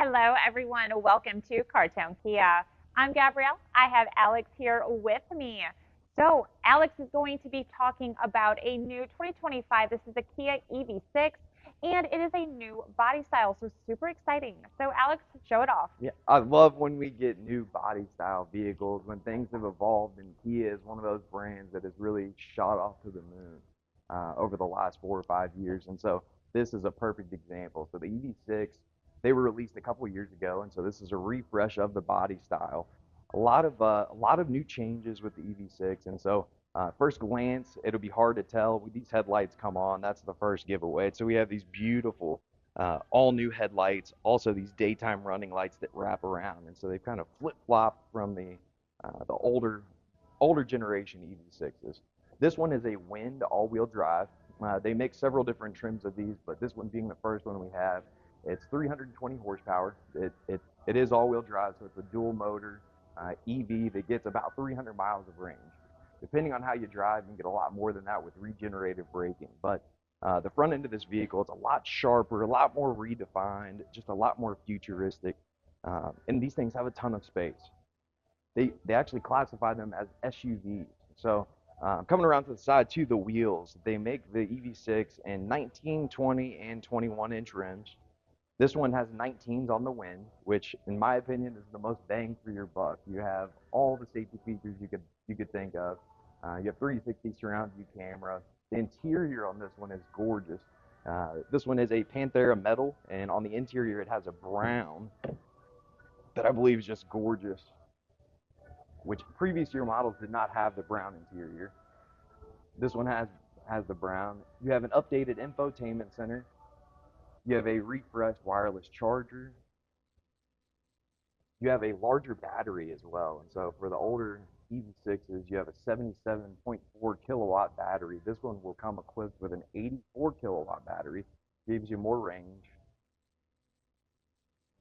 Hello, everyone. Welcome to Cartown Kia. I'm Gabrielle. I have Alex here with me. So, Alex is going to be talking about a new 2025. This is the Kia EV6, and it is a new body style, so super exciting. So, Alex, show it off. Yeah, I love when we get new body style vehicles, when things have evolved, and Kia is one of those brands that has really shot off to the moon over the last 4 or 5 years. And so this is a perfect example. So the EV6, they were released a couple years ago, and so this is a refresh of the body style. A lot of new changes with the EV6, and so first glance, it'll be hard to tell. When these headlights come on, that's the first giveaway. So we have these beautiful all new headlights, also these daytime running lights that wrap around, and so they've kind of flip flopped from the older generation EV6s. This one is a wind all-wheel drive. They make several different trims of these, but this one being the first one we have, it's 320 horsepower. It is all-wheel drive, so it's a dual motor EV that gets about 300 miles of range. Depending on how you drive, you can get a lot more than that with regenerative braking. But the front end of this vehicle, it's a lot sharper, a lot more redefined, just a lot more futuristic. And these things have a ton of space. They actually classify them as SUVs. So coming around to the side too, the wheels, they make the EV6 in 19, 20, and 21-inch rims. This one has 19s on the wind, which in my opinion is the most bang for your buck. You have all the safety features you could think of. You have 360 surround view camera. The interior on this one is gorgeous. This one is a Panthera metal, and on the interior it has a brown that I believe is just gorgeous, which previous year models did not have the brown interior. This one has the brown. You have an updated infotainment center. You have a refreshed wireless charger. You have a larger battery as well. And so for the older EV6s, you have a 77.4 kilowatt battery. This one will come equipped with an 84 kilowatt battery, gives you more range.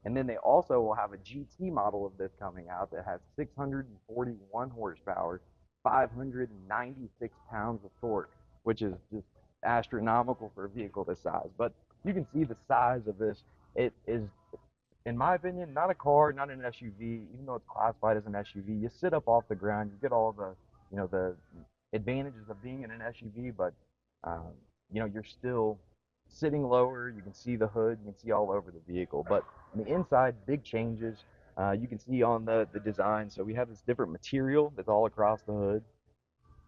And then they also will have a GT model of this coming out that has 641 horsepower, 596 pounds of torque, which is just astronomical for a vehicle this size. But you can see the size of this. It is, in my opinion, not a car, not an SUV. Even though it's classified as an SUV, you sit up off the ground, you get all the advantages of being in an SUV, but you're still sitting lower. You can see the hood, you can see all over the vehicle. But on the inside, big changes. You can see on the design. So we have this different material that's all across the hood.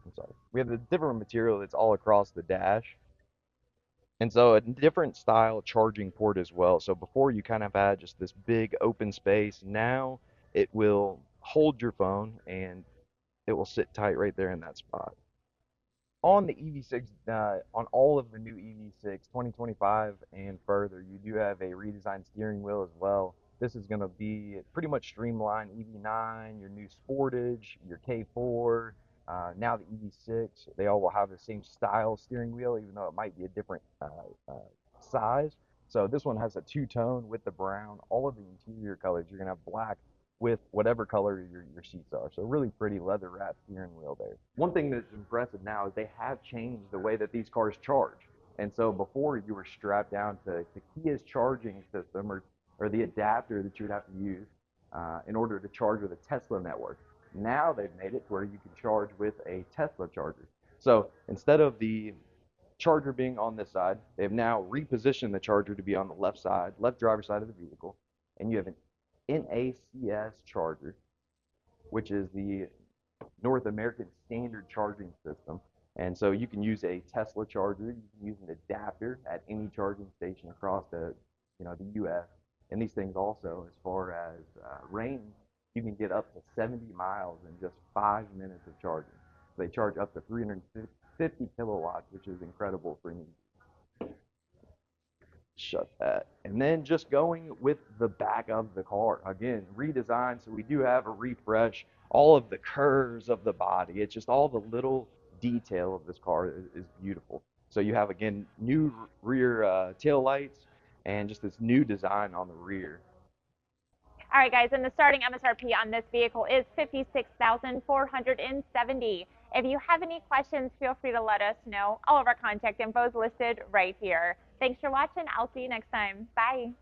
I'm sorry. We have the different material that's all across the dash. And so a different style charging port as well. So before you kind of had just this big open space. Now it will hold your phone and it will sit tight right there in that spot. On the EV6, on all of the new EV6 2025 and further, you do have a redesigned steering wheel as well. This is going to be pretty much streamlined. EV9, your new Sportage, your K4, now the EV6, they all will have the same style steering wheel, even though it might be a different size. So this one has a two-tone with the brown. All of the interior colors, you're going to have black with whatever color your seats are. So really pretty leather wrapped steering wheel there. One thing that's impressive now is they have changed the way that these cars charge. And so before you were strapped down to Kia's charging system or the adapter that you would have to use in order to charge with a Tesla network. Now they've made it to where you can charge with a Tesla charger. So instead of the charger being on this side, they've now repositioned the charger to be on the left side, left driver's side of the vehicle, and you have an NACS charger, which is the North American Standard Charging System. And so you can use a Tesla charger, you can use an adapter at any charging station across the U.S. And these things also, as far as range, you can get up to 70 miles in just 5 minutes of charging. So they charge up to 350 kilowatts, which is incredible for me. Shut that. And then just going with the back of the car. Again, redesigned, so we do have a refresh. All of the curves of the body, it's just all the little detail of this car is beautiful. So you have, again, new rear tail lights and just this new design on the rear. All right, guys, and the starting MSRP on this vehicle is $56,470. If you have any questions, feel free to let us know. All of our contact info is listed right here. Thanks for watching. I'll see you next time. Bye.